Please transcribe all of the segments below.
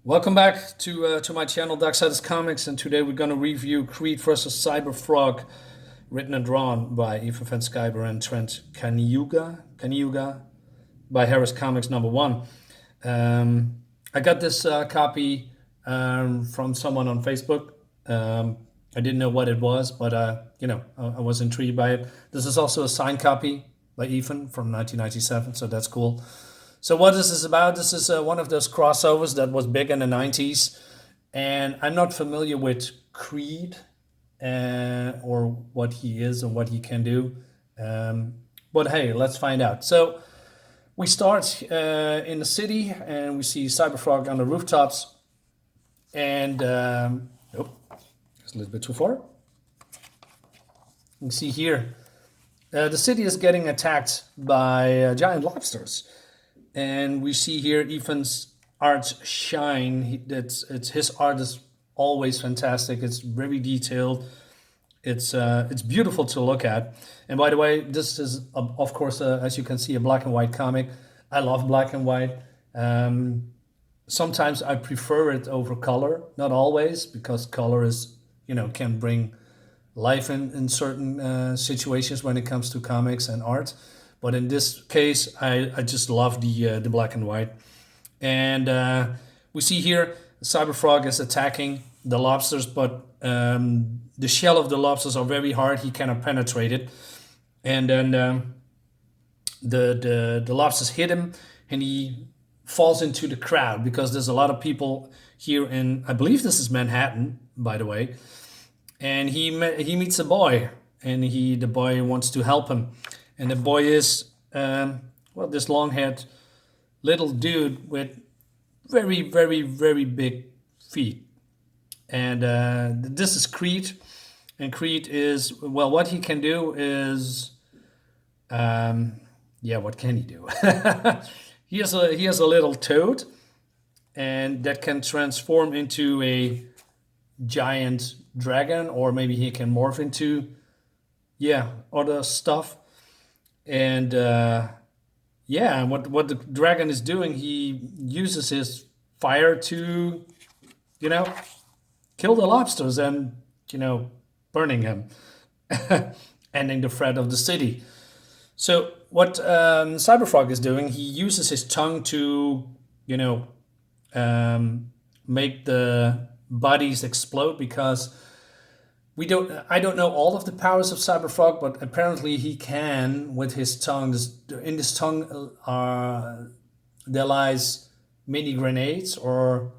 Welcome back to my channel, Darksiders Comics, and today we're gonna review Creed vs. Cyberfrog, written and drawn by Ethan Van Sciver and Trent Kaniuga by Harris Comics #1. I got this copy from someone on Facebook. I didn't know what it was, but I was intrigued by it. This is also a signed copy by Ethan from 1997, so that's cool. So what is this about? This is one of those crossovers that was big in the 90s. And I'm not familiar with Creed or what he is and what he can do. But hey, let's find out. So we start in the city and we see Cyberfrog on the rooftops. And, oh, it's a little bit too far. You can see here, the city is getting attacked by giant lobsters. And we see here Ethan's art shine. His art is always fantastic. It's very detailed. It's beautiful to look at. And by the way, this is of course as you can see, a black and white comic. I love black and white. Sometimes I prefer it over color. Not always, because color is can bring life in certain situations when it comes to comics and art. But in this case, I just love the black and white. And we see here Cyberfrog is attacking the lobsters, but the shell of the lobsters are very hard. He cannot penetrate it. And then the lobsters hit him, and he falls into the crowd because there's a lot of people here in, I believe this is Manhattan, by the way. And he meets a boy, and the boy wants to help him. And the boy is, this long-haired little dude with very, very, very big feet. And this is Creed. And Creed is, what he can do is, what can he do? He has a little toad, and that can transform into a giant dragon, or maybe he can morph into, other stuff. And what the dragon is doing, he uses his fire to, kill the lobsters and, burning him, ending the threat of the city. So what Cyberfrog is doing, he uses his tongue to, make the bodies explode, because I don't know all of the powers of Cyberfrog, but apparently he can with his tongue. In his tongue there lies mini grenades, or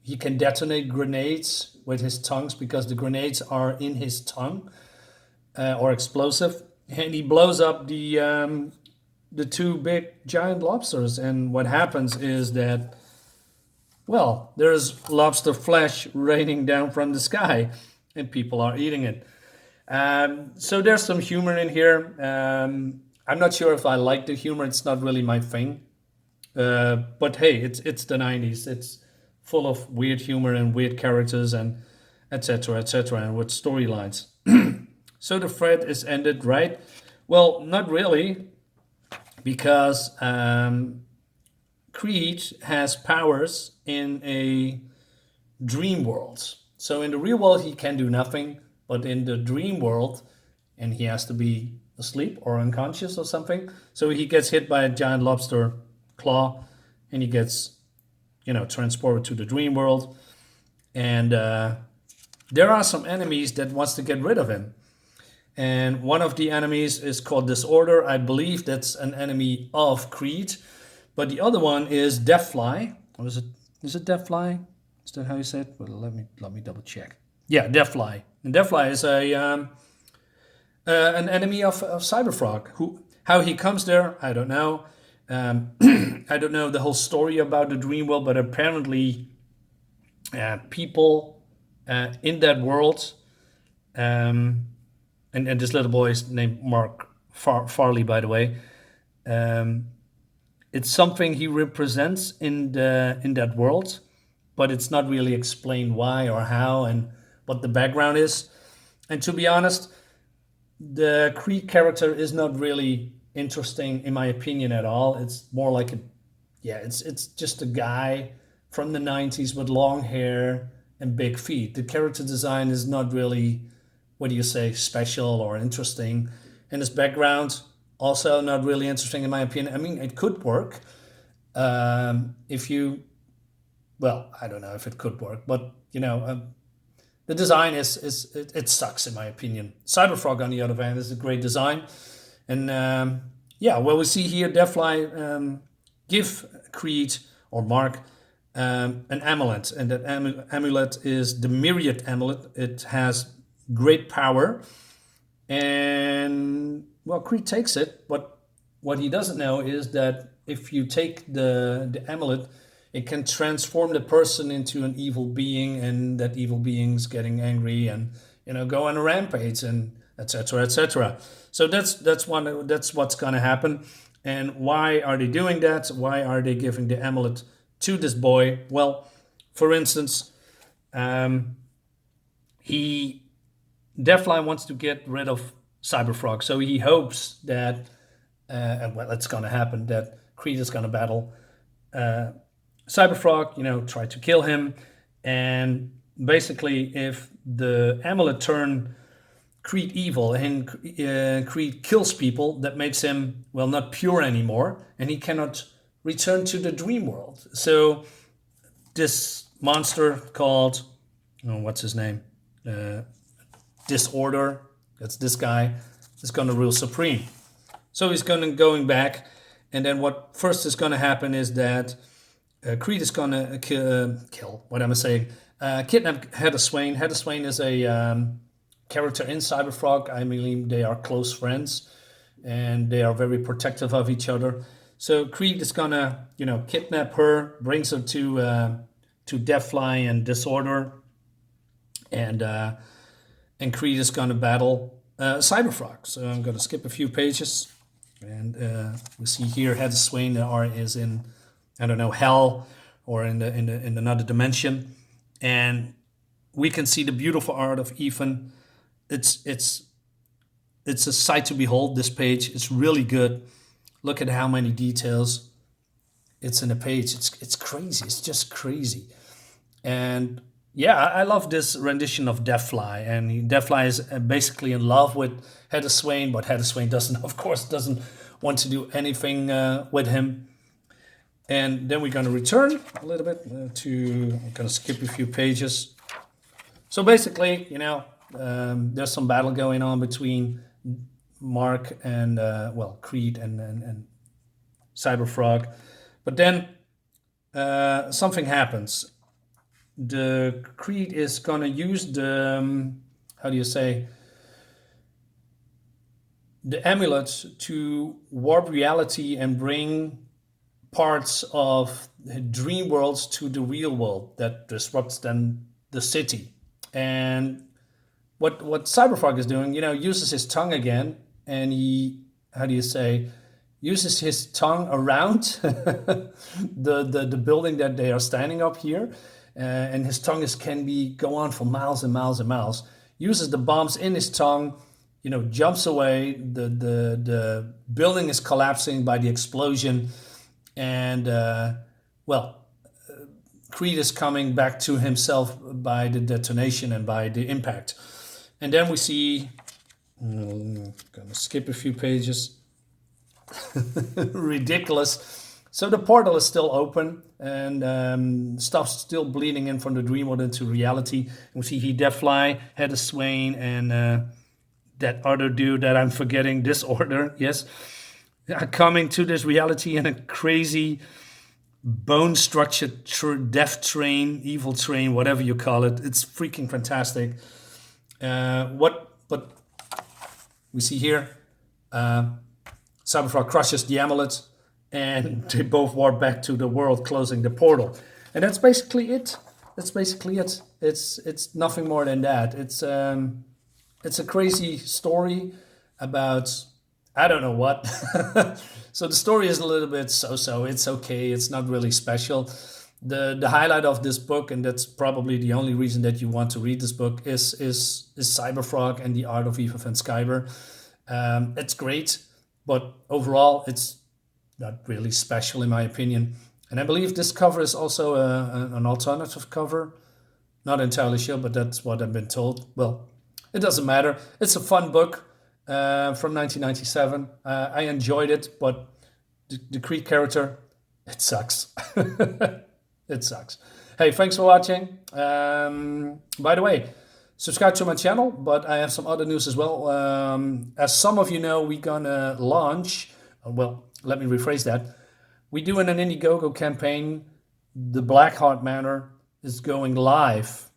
he can detonate grenades with his tongues because the grenades are in his tongue, or explosive. And he blows up the two big giant lobsters. And what happens is that, there's lobster flesh raining down from the sky, and people are eating it. So there's some humor in here. I'm not sure if I like the humor. It's not really my thing. But hey, it's the 90s. It's full of weird humor and weird characters and etc. and with storylines. So the thread is ended, right? Well, not really, because Creed has powers in a dream world. So in the real world, he can do nothing, but in the dream world, and he has to be asleep or unconscious or something. So he gets hit by a giant lobster claw, and he gets, transported to the dream world. And there are some enemies that wants to get rid of him. And one of the enemies is called Disorder. I believe that's an enemy of Creed. But the other one is Deathfly. Or is it Deathfly? Is that how you say it? Well, let me double check. Yeah, Deathfly. And Deathfly is an enemy of Cyberfrog. How he comes there, I don't know. I don't know the whole story about the dream world, but apparently people in that world, and this little boy is named Mark Farley, by the way. It's something he represents in that world, but it's not really explained why or how and what the background is. And to be honest, the Creed character is not really interesting, in my opinion, at all. It's more like it's just a guy from the 90s with long hair and big feet. The character design is not really, what do you say, special or interesting. And his background, also not really interesting in my opinion. I mean, it could work if you, well, I don't know if it could work, but the design it sucks in my opinion. Cyberfrog, on the other hand, is a great design. And yeah, well, we see here Deathfly give Creed or Mark an amulet, and that amulet is the Myriad amulet. It has great power, and well, Creed takes it, but what he doesn't know is that if you take the amulet, it can transform the person into an evil being, and that evil being's getting angry and go on a rampage and etc. etc. So that's what's gonna happen. And why are they doing that? Why are they giving the amulet to this boy? Well, for instance, Deathfly wants to get rid of Cyberfrog, so he hopes that, and well, it's gonna happen, that Creed is gonna battle Cyberfrog, try to kill him, and basically, if the amulet turn Creed evil and Creed kills people, that makes him, well, not pure anymore, and he cannot return to the dream world. So this monster called, what's his name? Disorder, that's this guy, is going to rule supreme. So he's going back, and then what first is going to happen is that Creed is going to kill, what am I saying? Kidnap Head of Swain. Head of Swain is a character in Cyberfrog. I mean, they are close friends, and they are very protective of each other. So Creed is gonna, kidnap her, brings her to Deathfly and Disorder, and Creed is gonna battle Cyberfrog. So I'm gonna skip a few pages, and we see here Head of Swain is in, I don't know, hell or in another dimension, and we can see the beautiful art of Ethan. It's a sight to behold. This page, it's really good. Look at how many details it's in a page. It's crazy. It's just crazy. And yeah, I love this rendition of Deathfly. And Deathfly is basically in love with Head of Swain, but Head of Swain doesn't want to do anything with him. And then we're going to return a little bit I'm going to skip a few pages. So basically, there's some battle going on between Mark and Creed and Cyberfrog, but then something happens. The Creed is gonna use the the amulet to warp reality and bring parts of the dream worlds to the real world that disrupts then the city. And what Cyberfrog is doing, uses his tongue again, and he, uses his tongue around the building that they are standing up here, and his tongue can go on for miles and miles and miles. Uses the bombs in his tongue, jumps away. The building is collapsing by the explosion, and Creed is coming back to himself by the detonation and by the impact. And then we see, I'm gonna skip a few pages. Ridiculous. So the portal is still open, and stuff's still bleeding in from the dream world into reality. And we see Deathfly, Head of Swain, and that other dude that I'm forgetting, Disorder, yes, coming to this reality in a crazy bone-structured death train, evil train, whatever you call it. It's freaking fantastic. But we see here, Cyberfrog crushes the amulet, and they both warp back to the world, closing the portal. And that's basically it. It's nothing more than that. It's a crazy story about, I don't know what. So the story is a little bit so-so. It's okay. It's not really special. The highlight of this book, and that's probably the only reason that you want to read this book, is Cyberfrog and the Art of Eva van Sciver. It's great, but overall, it's not really special in my opinion. And I believe this cover is also an alternative cover. Not entirely sure, but that's what I've been told. Well, it doesn't matter. It's a fun book from 1997. I enjoyed it, but the Creed character, it sucks. It sucks. Hey, thanks for watching. By the way, subscribe to my channel, but I have some other news as well. As some of you know, we're gonna launch, well, let me rephrase that. We're doing an Indiegogo campaign. The BLACKHART Manor is going live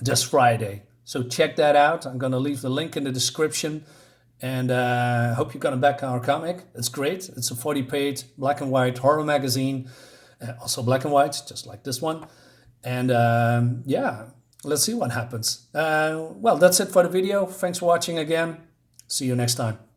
this Friday. So check that out. I'm gonna leave the link in the description. And I hope you're gonna back our comic. It's great. It's a 40-page black and white horror magazine. Also black and white, just like this one. And yeah, let's see what happens. Well, that's it for the video. Thanks for watching again. See you next time.